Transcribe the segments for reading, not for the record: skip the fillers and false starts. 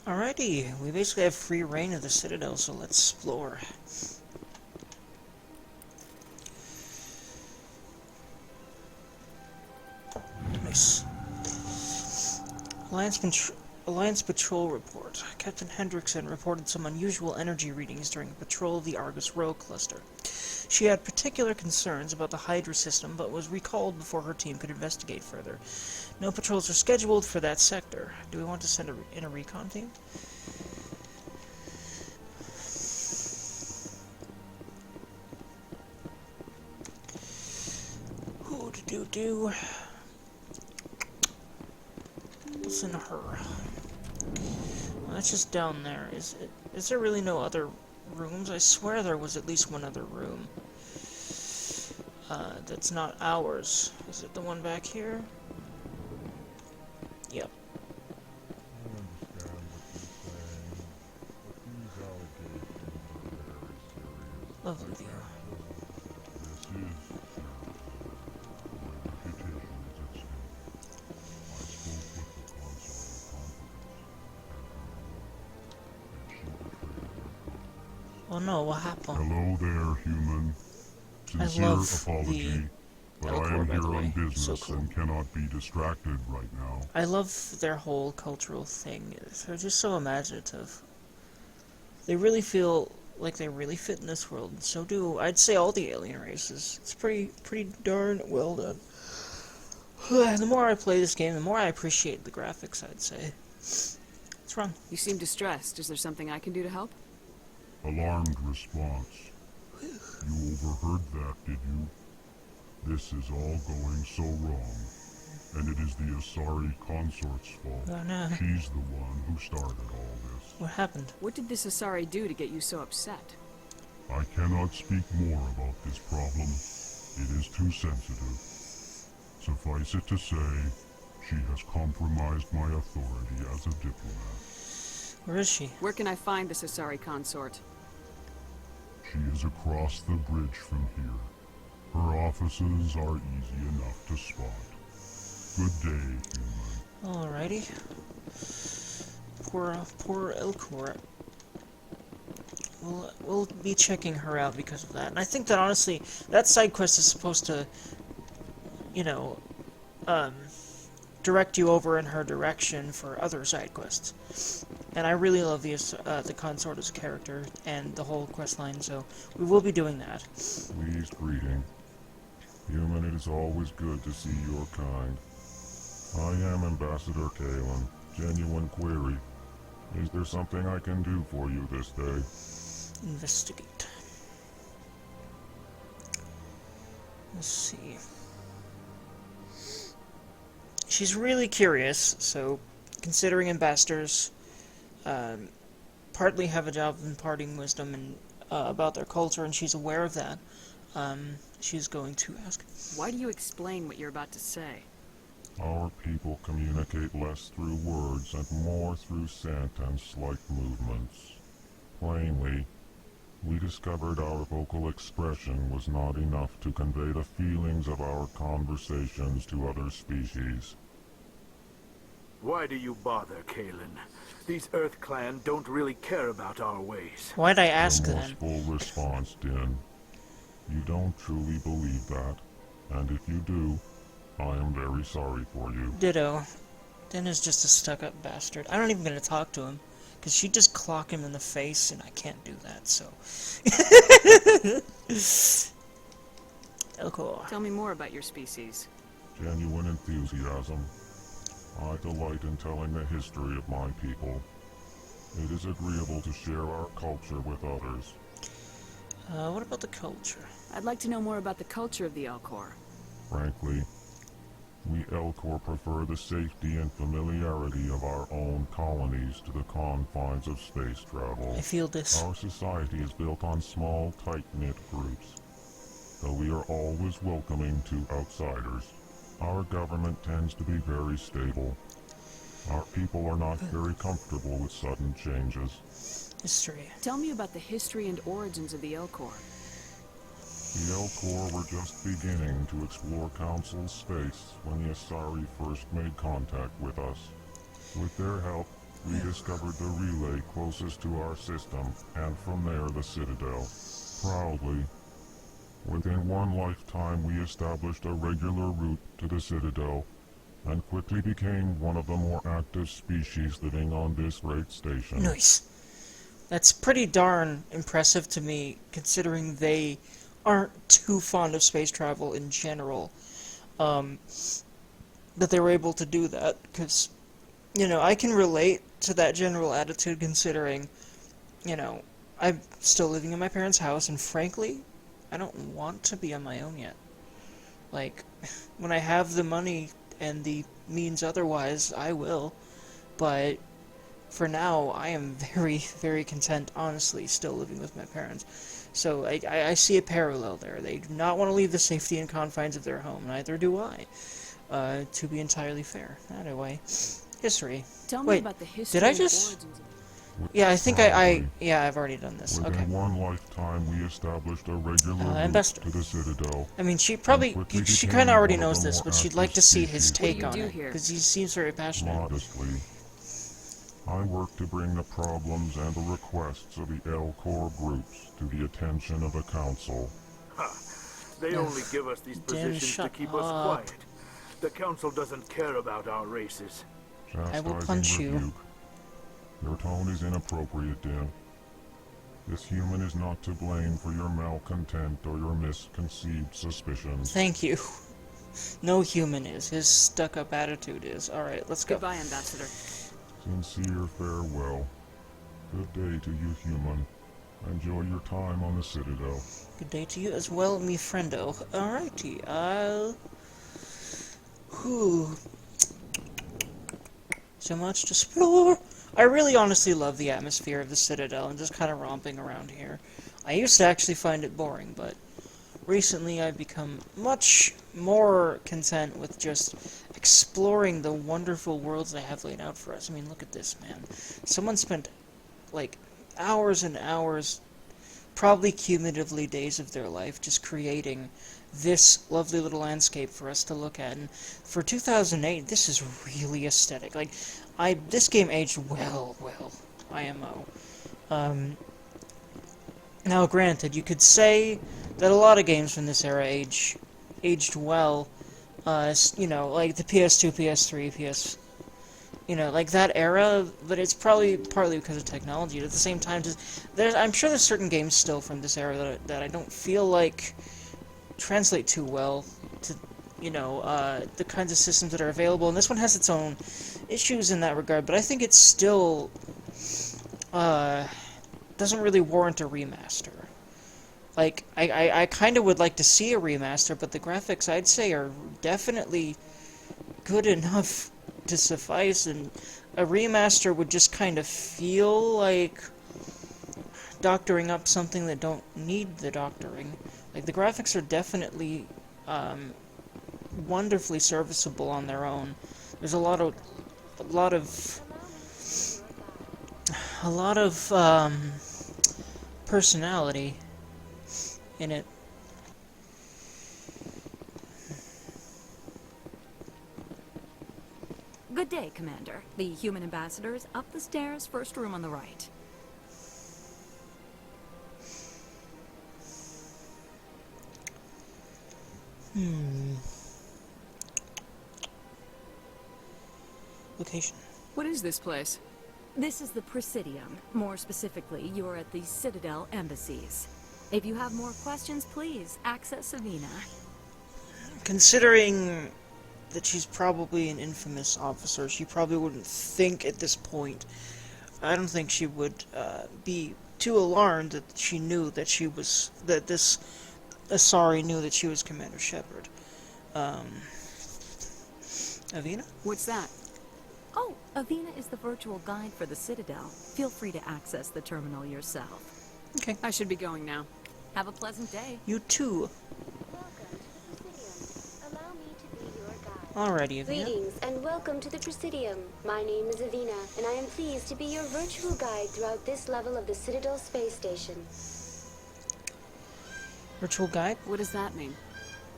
Alrighty, we basically have free reign of the Citadel, so let's explore. Nice. Alliance Patrol Report. Captain Hendrickson reported some unusual energy readings during a patrol of the Argus Row cluster. She had particular concerns about the Hydra system, but was recalled before her team could investigate further. No patrols are scheduled for that sector. Do we want to send in a recon team? Ooh-do-do-do. What's in her? Well, that's just down there. Is there really no other rooms? I swear there was at least one other room. That's not ours. Is it the one back here? Yep. Lovely view. Oh no, what happened? Hello there, human. Sincere apology, but I am here on business and cannot be distracted right now. I love their whole cultural thing. They're just so imaginative. They really feel like they really fit in this world, and so do, I'd say, all the alien races. It's pretty darn well done. The more I play this game, the more I appreciate the graphics, I'd say. What's wrong? You seem distressed. Is there something I can do to help? Alarmed response. You overheard that, did you? This is all going so wrong. And it is the Asari consort's fault. Oh no. She's the one who started all this. What happened? What did this Asari do to get you so upset? I cannot speak more about this problem. It is too sensitive. Suffice it to say, she has compromised my authority as a diplomat. Where is she? Where can I find this Asari consort? She is across the bridge from here. Her offices are easy enough to spot. Good day, human. Alrighty. Poor Elcor. We'll be checking her out because of that. And I think that, honestly, that side quest is supposed to, you know, direct you over in her direction for other side quests. And I really love the consort as a character and the whole quest line, so we will be doing that. Please greeting. Human, it is always good to see your kind. I am Ambassador Kalen. Genuine query. Is there something I can do for you this day? Investigate. Let's see. She's really curious, so considering ambassadors partly have a job of imparting wisdom and about their culture, and she's aware of that, she's going to ask. Why do you explain what you're about to say? Our people communicate less through words and more through scent and slight movements. Plainly, we discovered our vocal expression was not enough to convey the feelings of our conversations to other species. Why do you bother, Kalen? These Earth Clan don't really care about our ways. Why'd I ask then? Remorseful response, Din. You don't truly believe that, and if you do, I am very sorry for you. Ditto. Din is just a stuck-up bastard. I'm not even gonna talk to him, because she'd just clock him in the face, and I can't do that, so... Elcor. Tell me more about your species. Genuine enthusiasm. I delight in telling the history of my people. It is agreeable to share our culture with others. What about the culture? I'd like to know more about the culture of the Elcor. Frankly, we Elcor prefer the safety and familiarity of our own colonies to the confines of space travel. I feel this. Our society is built on small, tight-knit groups. Though we are always welcoming to outsiders, our government tends to be very stable. Our people are not very comfortable with sudden changes. History. Tell me about the history and origins of the Elcor. The Elcor were just beginning to explore Council space when the Asari first made contact with us. With their help, we discovered the relay closest to our system, and from there the Citadel. Proudly, within one lifetime we established a regular route to the Citadel, and quickly became one of the more active species living on this great station. Nice. That's pretty darn impressive to me, considering they aren't too fond of space travel in general. That they were able to do that, because, you know, I can relate to that general attitude, considering, you know, I'm still living in my parents' house, and frankly, I don't want to be on my own yet. Like, when I have the money and the means otherwise, I will, but for now, I am very, very content, honestly, still living with my parents. So I see a parallel there. They do not want to leave the safety and confines of their home, neither do I, to be entirely fair. Anyway, history. Tell me Wait, about the history did I and just... origins of... Yeah, I think Proudly, yeah, I've already done this. within Okay. one lifetime we established a regular route Ambassador. to the Citadel. I mean, she and probably... quickly She became kind of already one of knows the this, more but she'd active like to see his species. take What on do you it, do here? because he seems very passionate. Modestly, I work to bring the problems and the requests of the L-Corps groups to the attention of the Council. They only give us these Dan, positions to shut keep us up. quiet. The Council doesn't care about our races. I will Chastising punch you. rebuke. Your tone is inappropriate, Dan. This human is not to blame for your malcontent or your misconceived suspicions. Thank you. No human is. His stuck-up attitude is. Alright, let's go. Goodbye, Ambassador. Sincere farewell. Good day to you, human. Enjoy your time on the Citadel. Good day to you as well, me friendo. Alrighty, whew. So much to explore. I really honestly love the atmosphere of the Citadel and just kind of romping around here. I used to actually find it boring, but recently I've become much more content with just exploring the wonderful worlds they have laid out for us. I mean, look at this, man. Someone spent, like, hours and hours, probably cumulatively days of their life, just creating this lovely little landscape for us to look at. And for 2008, this is really aesthetic. Like, this game aged well, IMO. Now, granted, you could say that a lot of games from this era aged well. You know, like the PS2, PS3, you know, like that era, but it's probably partly because of technology. At the same time, I'm sure there's certain games still from this era that I don't feel like translate too well to, you know, the kinds of systems that are available. And this one has its own issues in that regard, but I think it still doesn't really warrant a remaster. Like, I kind of would like to see a remaster, but the graphics, I'd say, are definitely good enough to suffice, and a remaster would just kind of feel like doctoring up something that don't need the doctoring. Like, the graphics are definitely wonderfully serviceable on their own. There's a lot of personality in it. Good day, Commander. The human ambassador is up the stairs, first room on the right. Location. What is this place? This is the Presidium. More specifically, you're at the Citadel embassies. If you have more questions, please access Savina. Considering that she's probably an infamous officer, she probably wouldn't think at this point. I don't think she would be too alarmed that she knew that she was, that this Asari knew that she was Commander Shepard. Avina? What's that? Oh, Avina is the virtual guide for the Citadel. Feel free to access the terminal yourself. Okay. I should be going now. Have a pleasant day. You too. Welcome to the Presidium. Allow me to be your guide. Alrighty, Avina. Greetings and welcome to the Presidium. My name is Avina, and I am pleased to be your virtual guide throughout this level of the Citadel space station. Virtual guide? What does that mean?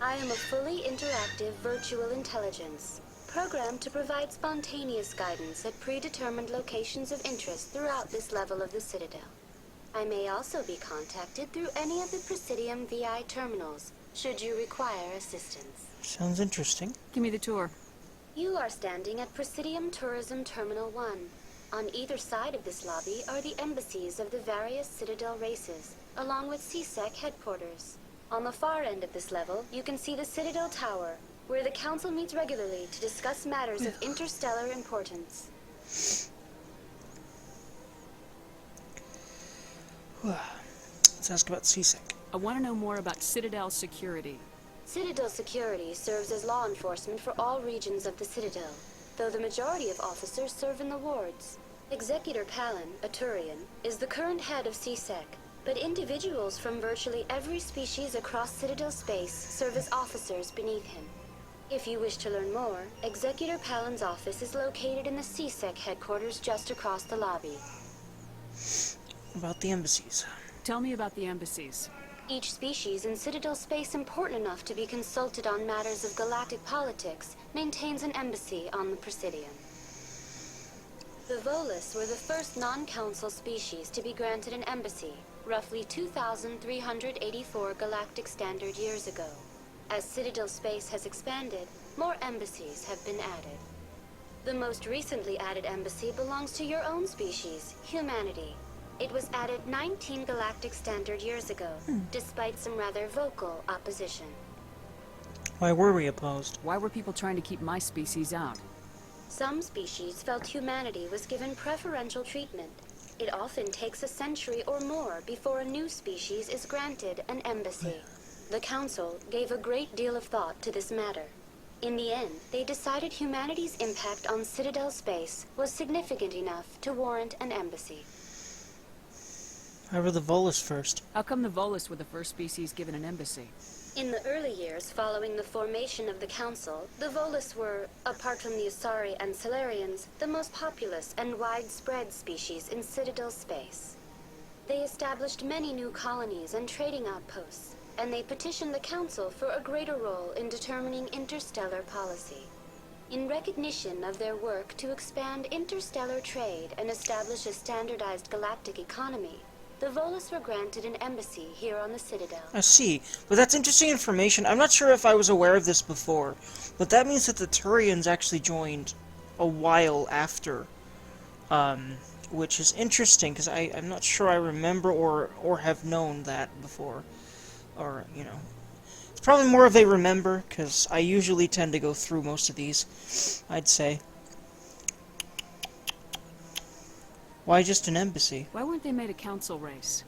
I am a fully interactive virtual intelligence. programmed to provide spontaneous guidance at predetermined locations of interest throughout this level of the Citadel. I may also be contacted through any of the Presidium VI terminals, should you require assistance. Sounds interesting. Give me the tour. You are standing at Presidium Tourism Terminal 1. On either side of this lobby are the embassies of the various Citadel races, along with CSEC headquarters. On the far end of this level, you can see the Citadel Tower, where the Council meets regularly to discuss matters of interstellar importance. Let's ask about CSEC. I want to know more about Citadel security. Citadel security serves as law enforcement for all regions of the Citadel, though the majority of officers serve in the wards. Executor Palin, a Turian, is the current head of CSEC, but individuals from virtually every species across Citadel space serve as officers beneath him. If you wish to learn more, Executor Palin's office is located in the CSEC headquarters just across the lobby. About the embassies. Tell me about the embassies. Each species in Citadel space important enough to be consulted on matters of galactic politics maintains an embassy on the Presidium. The Volus were the first non-council species to be granted an embassy, roughly 2,384 galactic standard years ago. As Citadel space has expanded, more embassies have been added. The most recently added embassy belongs to your own species, humanity. It was added 19 galactic standard years ago, despite some rather vocal opposition. Why were we opposed? Why were people trying to keep my species out? Some species felt humanity was given preferential treatment. It often takes a century or more before a new species is granted an embassy. The Council gave a great deal of thought to this matter. In the end, they decided humanity's impact on Citadel space was significant enough to warrant an embassy. Why were the Volus first? How come the Volus were the first species given an embassy? In the early years following the formation of the Council, the Volus were, apart from the Asari and Solarians, the most populous and widespread species in Citadel space. They established many new colonies and trading outposts, and they petitioned the Council for a greater role in determining interstellar policy. In recognition of their work to expand interstellar trade and establish a standardized galactic economy, the Volus were granted an embassy here on the Citadel. I see, but that's interesting information. I'm not sure if I was aware of this before, but that means that the Turians actually joined a while after, which is interesting, because I'm not sure I remember or have known that before, or, you know. It's probably more of a remember, because I usually tend to go through most of these, I'd say. Why just an embassy? Why weren't they made a council race?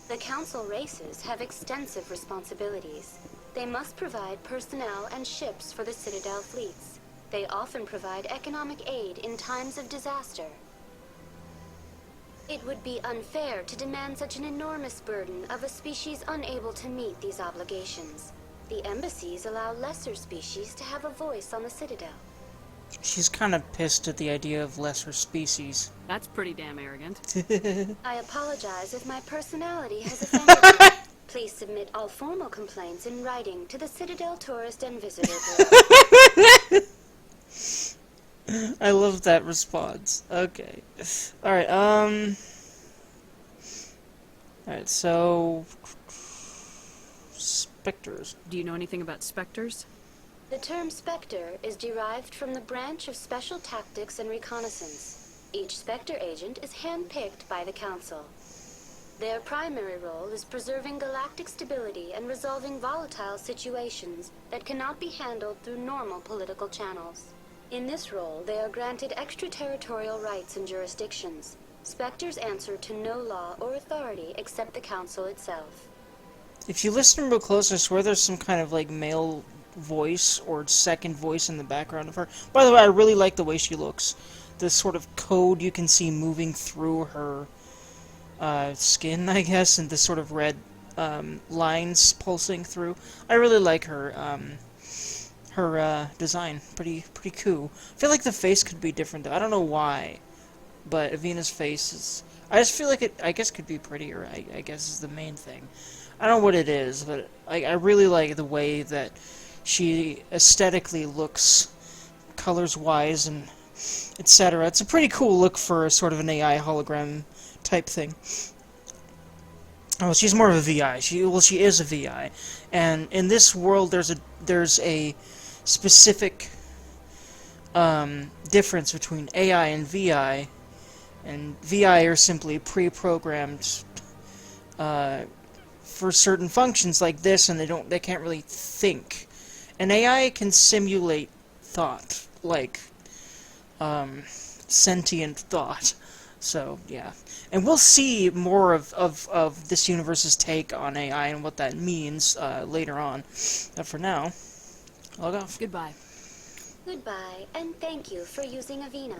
The Council races have extensive responsibilities. They must provide personnel and ships for the Citadel fleets. They often provide economic aid in times of disaster. It would be unfair to demand such an enormous burden of a species unable to meet these obligations. The embassies allow lesser species to have a voice on the Citadel. She's kind of pissed at the idea of lesser species. That's pretty damn arrogant. I apologize if my personality has offended you. Please submit all formal complaints in writing to the Citadel Tourist and Visitor Bureau. I love that response. Okay. Alright, Alright, so... Spectres. Do you know anything about specters? The term Spectre is derived from the branch of Special Tactics and Reconnaissance. Each Spectre agent is handpicked by the Council. Their primary role is preserving galactic stability and resolving volatile situations that cannot be handled through normal political channels. In this role, they are granted extraterritorial rights and jurisdictions. Spectres answer to no law or authority except the Council itself. If you listen real close, I swear there's some kind of, like, male voice or second voice in the background of her. By the way, I really like the way she looks. This sort of code you can see moving through her skin, I guess, and this sort of red lines pulsing through. I really like her design. Pretty cool. I feel like the face could be different though. I don't know why, but Avina's face is... I just feel like it, I guess, could be prettier, I guess is the main thing. I don't know what it is, but I really like the way that she aesthetically looks, colors-wise, and etc. It's a pretty cool look for a sort of an AI hologram type thing. Oh, she's more of a VI. She is a VI, and in this world, there's a specific difference between AI and VI, and VI are simply pre-programmed for certain functions like this, and they can't really think. An AI can simulate thought, like sentient thought. So yeah, and we'll see more of this universe's take on AI and what that means later on. But for now, log off. Goodbye. Goodbye, and thank you for using Avena.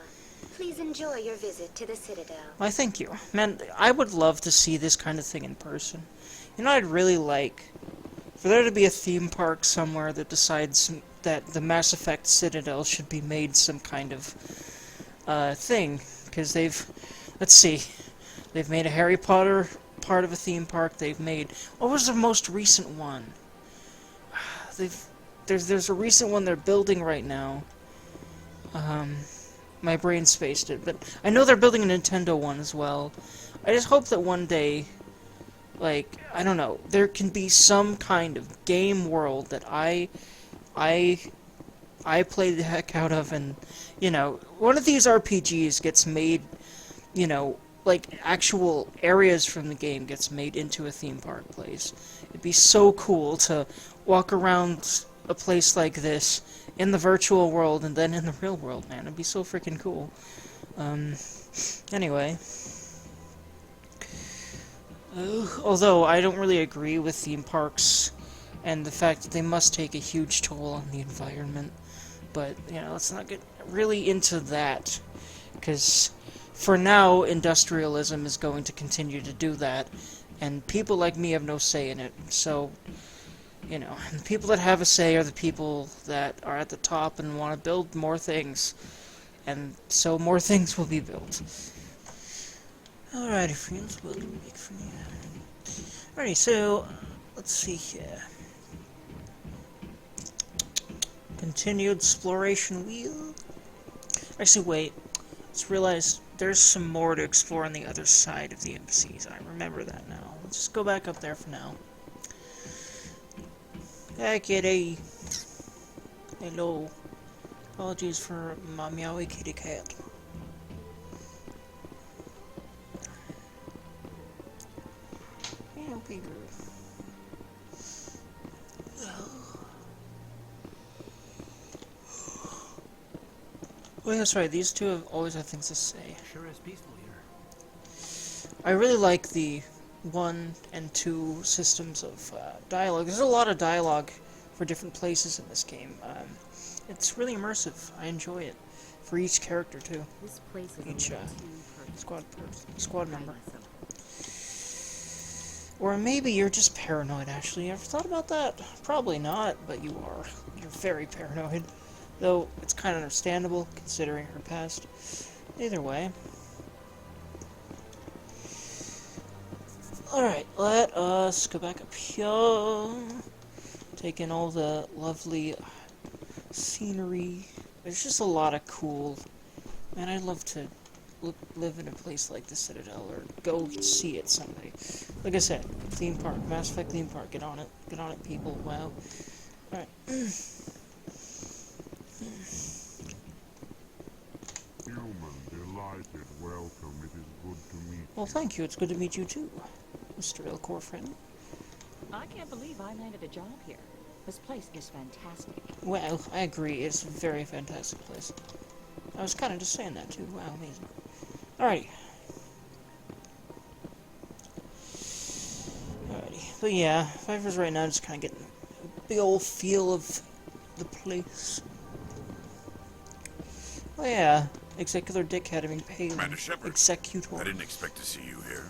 Please enjoy your visit to the Citadel. Why, thank you. Man, I would love to see this kind of thing in person. You know, I'd really like for there to be a theme park somewhere that decides that the Mass Effect Citadel should be made some kind of thing. Because let's see, they've made a Harry Potter part of a theme park. They've made, what was the most recent one? There's a recent one they're building right now. My brain spaced it, but I know they're building a Nintendo one as well. I just hope that one day, like, I don't know, there can be some kind of game world that I play the heck out of, and, you know, one of these RPGs gets made, you know, like, actual areas from the game gets made into a theme park place. It'd be so cool to walk around a place like this in the virtual world and then in the real world, man. It'd be so freaking cool. Anyway. Although, I don't really agree with theme parks and the fact that they must take a huge toll on the environment. But, you know, let's not get really into that. Because, for now, industrialism is going to continue to do that. And people like me have no say in it. So, you know, the people that have a say are the people that are at the top and want to build more things. And so more things will be built. Alrighty, friends, we'll make for you. Alrighty, so, let's see here. Continued exploration wheel. Actually, wait. Let's realize there's some more to explore on the other side of the embassies. I remember that now. Let's just go back up there for now. Hey, kitty. Hello. Apologies for my meowy kitty cat. Yeah, bigger. Oh, that's right. These two have always had things to say. Sure is peaceful here. I really like the 1 and 2 systems of dialogue. There's a lot of dialogue for different places in this game. It's really immersive. I enjoy it. For each character, too. This place is Each squad member. So Or maybe you're just paranoid, actually. You ever thought about that? Probably not, but you are. You're very paranoid. Though, it's kind of understandable, considering her past. Either way. Alright, let us go back up here. Take in all the lovely scenery. There's just a lot of cool... Man, I'd love to live in a place like the Citadel, or go see it someday. Like I said, theme park, Mass Effect theme park, get on it. Get on it, people. Wow. Alright. Human, delighted, welcome. It is good to meet Well, thank you. It's good to meet you, too, Mr. Elcor friend. I can't believe I landed a job here. This place is fantastic. Well, I agree. It's a very fantastic place. I was kind of just saying that, too. Wow, amazing. Alrighty. Alrighty. But yeah, Pfeiffer's right now just kind of getting a big old feel of the place. Oh yeah, Executor Dick having paid Commander Shepard, Executor. I didn't expect to see you here.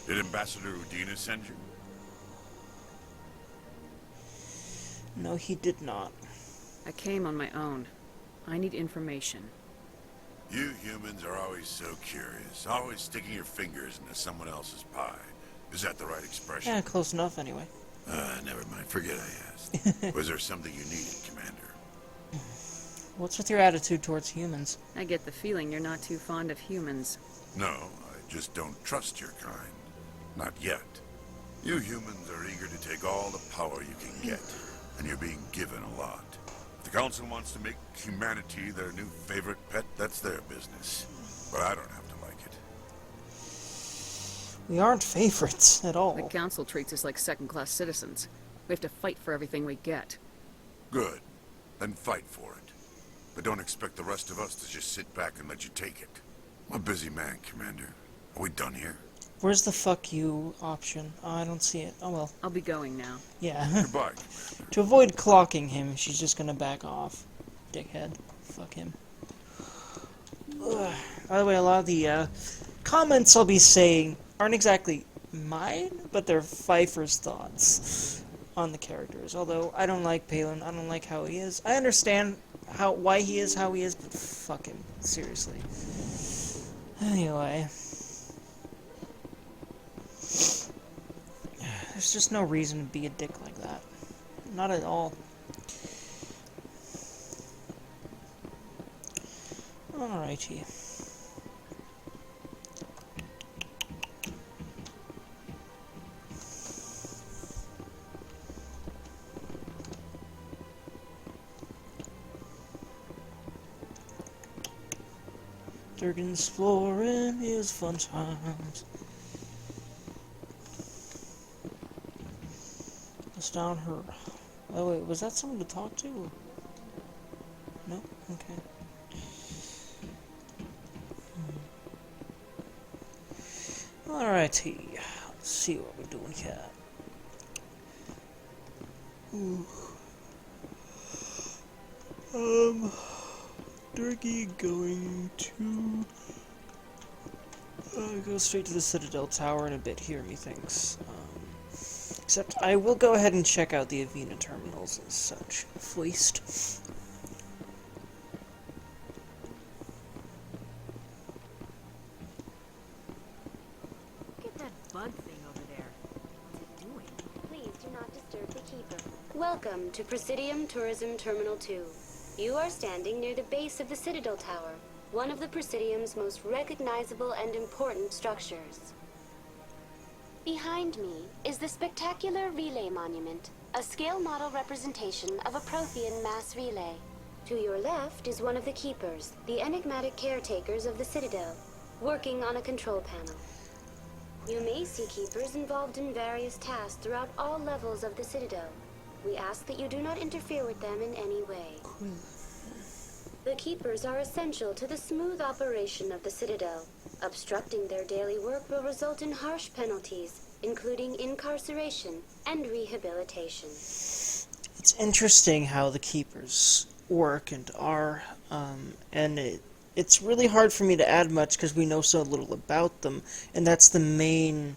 Did Ambassador Udina send you? No, he did not. I came on my own. I need information. You humans are always so curious, always sticking your fingers into someone else's pie. Is that the right expression? Yeah, close enough anyway. Never mind. Forget I asked. Was there something you needed, Commander? What's with your attitude towards humans? I get the feeling you're not too fond of humans. No, I just don't trust your kind. Not yet. You humans are eager to take all the power you can get, and you're being given a lot. If the Council wants to make humanity their new favorite pet, that's their business. But I don't have to like it. We aren't favorites at all. The Council treats us like second-class citizens. We have to fight for everything we get. Good. Then fight for it. But don't expect the rest of us to just sit back and let you take it. I'm a busy man, Commander. Are we done here? Where's the fuck you option? Oh, I don't see it. Oh well. I'll be going now. Yeah. Goodbye, Commander. To avoid clocking him, she's just gonna back off. Dickhead. Fuck him. Ugh. By the way, a lot of the comments I'll be saying aren't exactly mine, but they're Pfeiffer's thoughts on the characters. Although I don't like Palin, I don't like how he is. I understand why he is how he is, but fuck him. Seriously. Anyway. There's just no reason to be a dick like that. Not at all. Alrighty. Durgan's exploring is fun times. It's down her. Oh wait, was that someone to talk to? No? Okay. Alrighty. Let's see what we're doing here. Ooh. Durgy going to go straight to the Citadel Tower in a bit here, methinks. Except I will go ahead and check out the Avena terminals and such. Foist. Look at that bug thing over there. What's it doing? Please do not disturb the Keeper. Welcome to Presidium Tourism Terminal 2. You are standing near the base of the Citadel Tower, one of the Presidium's most recognizable and important structures. Behind me is the spectacular Relay Monument, a scale model representation of a Prothean mass relay. To your left is one of the Keepers, the enigmatic caretakers of the Citadel, working on a control panel. You may see Keepers involved in various tasks throughout all levels of the Citadel. We ask that you do not interfere with them in any way. The Keepers are essential to the smooth operation of the Citadel. Obstructing their daily work will result in harsh penalties, including incarceration and rehabilitation. It's interesting how the Keepers work and are, and it's really hard for me to add much because we know so little about them, and that's the main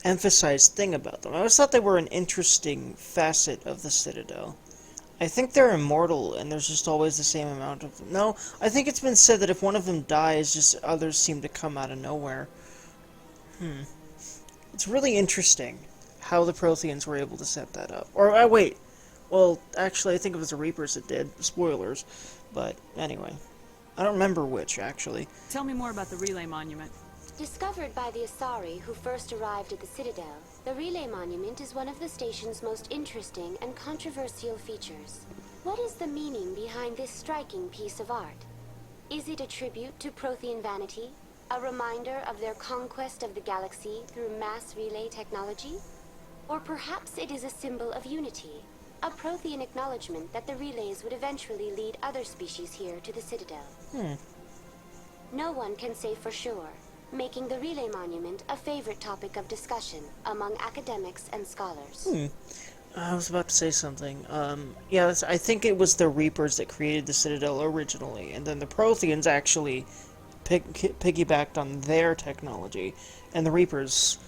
emphasized thing about them. I always thought they were an interesting facet of the Citadel. I think they're immortal, and there's just always the same amount of them. No, I think it's been said that if one of them dies, just others seem to come out of nowhere. It's really interesting how the Protheans were able to set that up. Or, wait. Well, actually, I think it was the Reapers that did. Spoilers. But, anyway. I don't remember which, actually. Tell me more about the Relay Monument. Discovered by the Asari who first arrived at the Citadel, the Relay Monument is one of the station's most interesting and controversial features. What is the meaning behind this striking piece of art? Is it a tribute to Prothean vanity? A reminder of their conquest of the galaxy through mass relay technology? Or perhaps it is a symbol of unity, a Prothean acknowledgement that the relays would eventually lead other species here to the Citadel. No one can say for sure, making the Relay Monument a favorite topic of discussion among academics and scholars. I was about to say something. Yeah, I think it was the Reapers that created the Citadel originally, and then the Protheans actually piggybacked on their technology, and the Reapers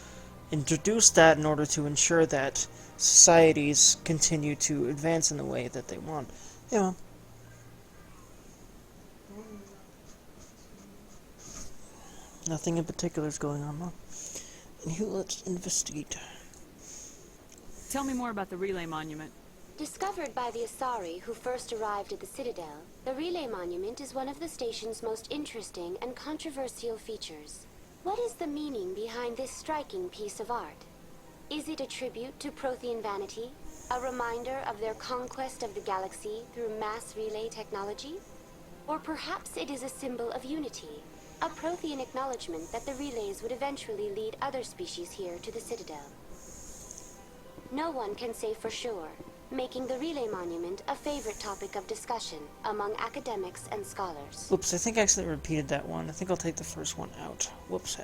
introduced that in order to ensure that societies continue to advance in the way that they want. Yeah. Nothing in particular is going on, though. And here, let's investigate. Tell me more about the relay monument. Discovered by the Asari who first arrived at the Citadel, the Relay Monument is one of the station's most interesting and controversial features. What is the meaning behind this striking piece of art? Is it a tribute to Prothean vanity? A reminder of their conquest of the galaxy through mass relay technology? Or perhaps it is a symbol of unity, a Prothean acknowledgement that the relays would eventually lead other species here to the Citadel. No one can say for sure, making the Relay Monument a favorite topic of discussion among academics and scholars. Whoops, I think I accidentally repeated that one. I think I'll take the first one out. Whoops.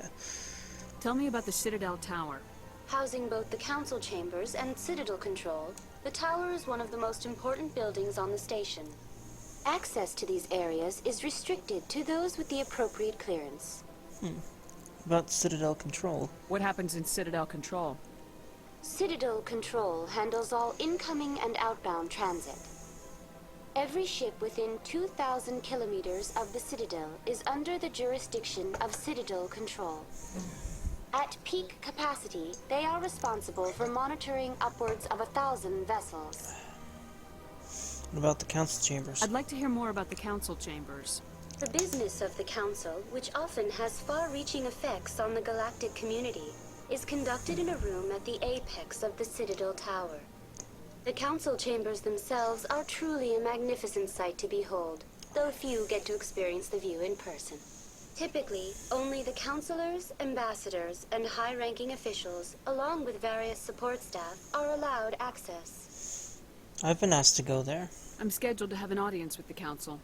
Tell me about the Citadel Tower. Housing both the council chambers and Citadel control, the tower is one of the most important buildings on the station. Access to these areas is restricted to those with the appropriate clearance. About Citadel Control. What happens in Citadel Control? Citadel Control handles all incoming and outbound transit. Every ship within 2,000 kilometers of the Citadel is under the jurisdiction of Citadel Control. At peak capacity, they are responsible for monitoring upwards of 1,000 vessels. What about the council chambers? I'd like to hear more about the council chambers. The business of the Council, which often has far-reaching effects on the galactic community, is conducted in a room at the apex of the Citadel Tower. The council chambers themselves are truly a magnificent sight to behold, though few get to experience the view in person. Typically, only the councilors, ambassadors, and high-ranking officials, along with various support staff, are allowed access. I've been asked to go there. I'm scheduled to have an audience with the council.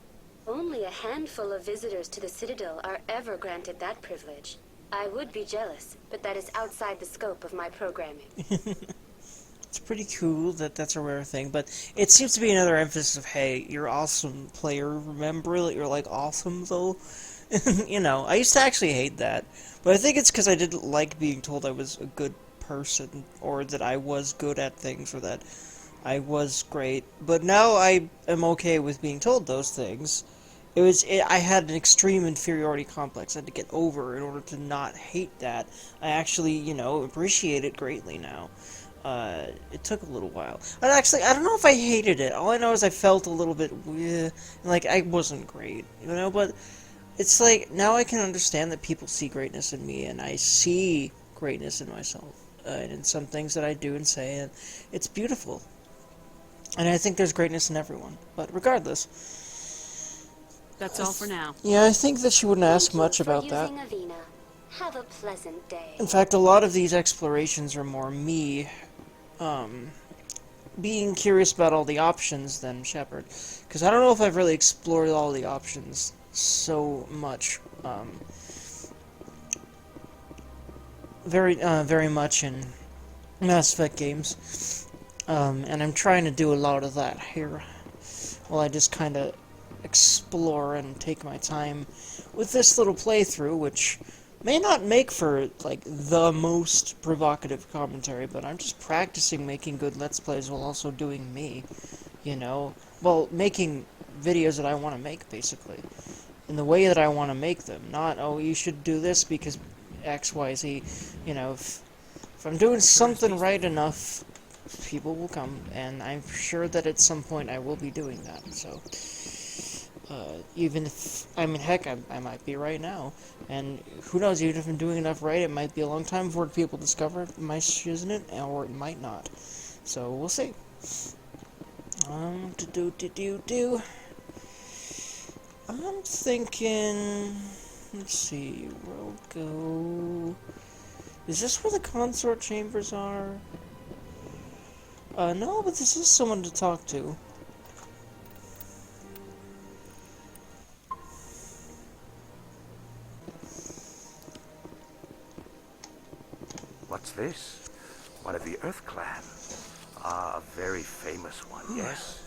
Only a handful of visitors to the Citadel are ever granted that privilege. I would be jealous, but that is outside the scope of my programming. It's pretty cool that that's a rare thing, but it seems to be another emphasis of, hey, you're awesome, player. Remember that you're, like, awesome, though? You know, I used to actually hate that, but I think it's because I didn't like being told I was a good person, or that I was good at things, or that I was great. But now I am okay with being told those things. I had an extreme inferiority complex I had to get over in order to not hate that. I actually, you know, appreciate it greatly now. It took a little while. And actually, I don't know if I hated it. All I know is I felt a little bit like I wasn't great, you know, but it's like, now I can understand that people see greatness in me, and I see greatness in myself, and in some things that I do and say, and it's beautiful. And I think there's greatness in everyone. But regardless... That's all for now. Yeah, I think that she wouldn't ask much about that. Have a pleasant day. In fact, a lot of these explorations are more me, being curious about all the options than Shepard. Because I don't know if I've really explored all the options so much, very much in Mass Effect games. And I'm trying to do a lot of that here. While I just kind of explore and take my time with this little playthrough, which may not make for, like, the most provocative commentary, but I'm just practicing making good Let's Plays while also doing me, you know? Well, making videos that I want to make, basically. In the way that I want to make them. Not, oh, you should do this because X, Y, Z. You know, if I'm doing something right enough, people will come, and I'm sure that at some point I will be doing that, so... even if, I mean, heck, I might be right now, and who knows, even if I'm doing enough right, it might be a long time before people discover my shit, isn't it, or it might not, so we'll see. I'm thinking, let's see, we'll go, is this where the consort chambers are? No, but this is someone to talk to. What's this? One of the Earth Clan. Ah, a very famous one, yes?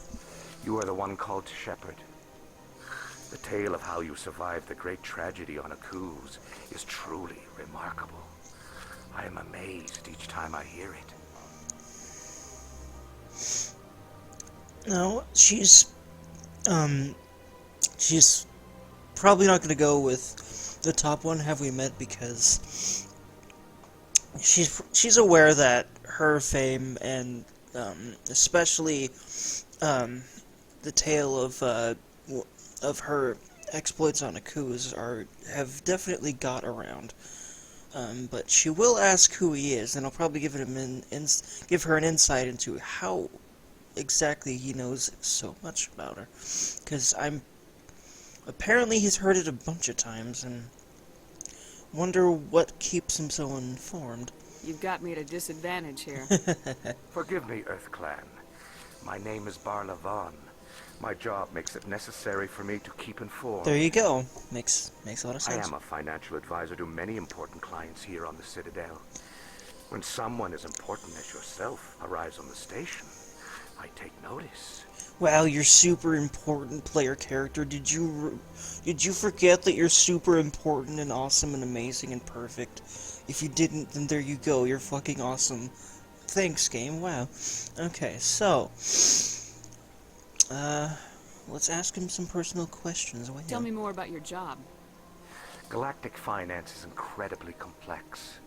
You are the one called Shepard. The tale of how you survived the great tragedy on Akuz is truly remarkable. I am amazed each time I hear it. No, she's probably not going to go with the top one, Have We Met, because, she's aware that her fame and especially the tale of her exploits on Akuz have definitely got around. But she will ask who he is, and I'll probably give her an insight into how exactly he knows so much about her. Because apparently he's heard it a bunch of times, and wonder what keeps him so informed. You've got me at a disadvantage here. Forgive me, Earth Clan. My name is Barla Vaughn. My job makes it necessary for me to keep informed. There you go. Makes a lot of I sense. am a financial advisor to many important clients here on the Citadel. When someone as important as yourself arrives on the station, I take notice. Wow, you're super important player character. Did you forget that you're super important and awesome and amazing and perfect? If you didn't, then there you go. You're fucking awesome. Thanks, game. Wow. Okay, so let's ask him some personal questions. Tell me more about your job. Galactic finance is incredibly complex.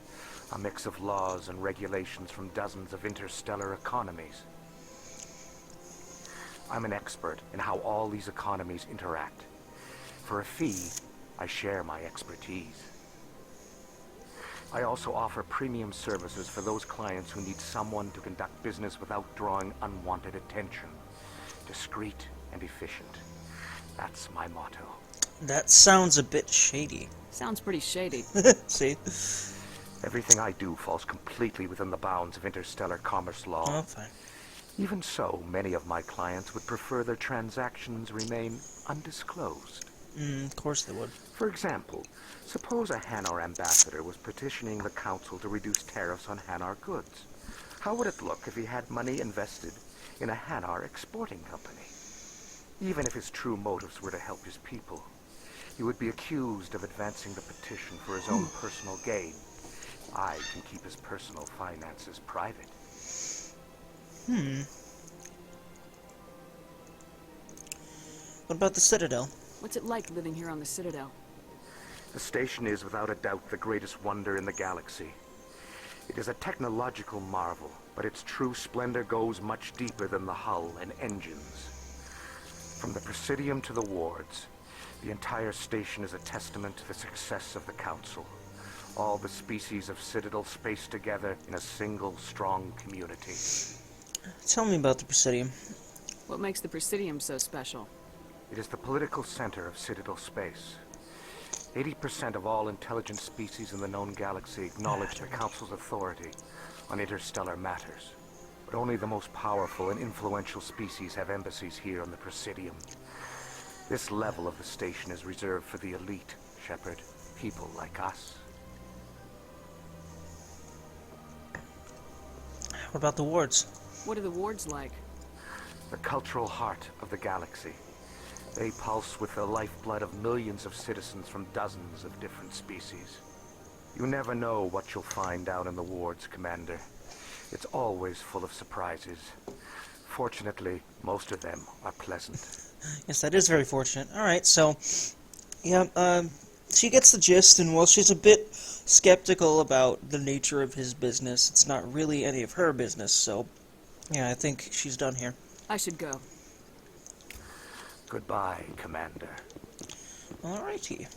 A mix of laws and regulations from dozens of interstellar economies. I'm an expert in how all these economies interact. For a fee, I share my expertise. I also offer premium services for those clients who need someone to conduct business without drawing unwanted attention. Discreet and efficient. That's my motto. That sounds a bit shady. Sounds pretty shady. See? Everything I do falls completely within the bounds of interstellar commerce law. Oh, fine. Even so, many of my clients would prefer their transactions remain undisclosed. Of course they would. For example, suppose a Hanar ambassador was petitioning the council to reduce tariffs on Hanar goods. How would it look if he had money invested in a Hanar exporting company? Even if his true motives were to help his people, he would be accused of advancing the petition for his own personal gain. I can keep his personal finances private. What about the Citadel? What's it like living here on the Citadel? The station is without a doubt the greatest wonder in the galaxy. It is a technological marvel, but its true splendor goes much deeper than the hull and engines. From the Presidium to the wards, the entire station is a testament to the success of the Council. All the species of Citadel spaced together in a single, strong community. Tell me about the Presidium. What makes the Presidium so special? It is the political center of Citadel space. 80% of all intelligent species in the known galaxy acknowledge the Council's authority on interstellar matters. But only the most powerful and influential species have embassies here on the Presidium. This level of the station is reserved for the elite, Shepard. People like us. What about the wards? What are the wards like? The cultural heart of the galaxy. They pulse with the lifeblood of millions of citizens from dozens of different species. You never know what you'll find out in the wards, Commander. It's always full of surprises. Fortunately, most of them are pleasant. Yes, that is very fortunate. Alright, so, yeah, she gets the gist, and while she's a bit skeptical about the nature of his business, it's not really any of her business, so, yeah, I think she's done here. I should go. Goodbye, Commander. Alrighty.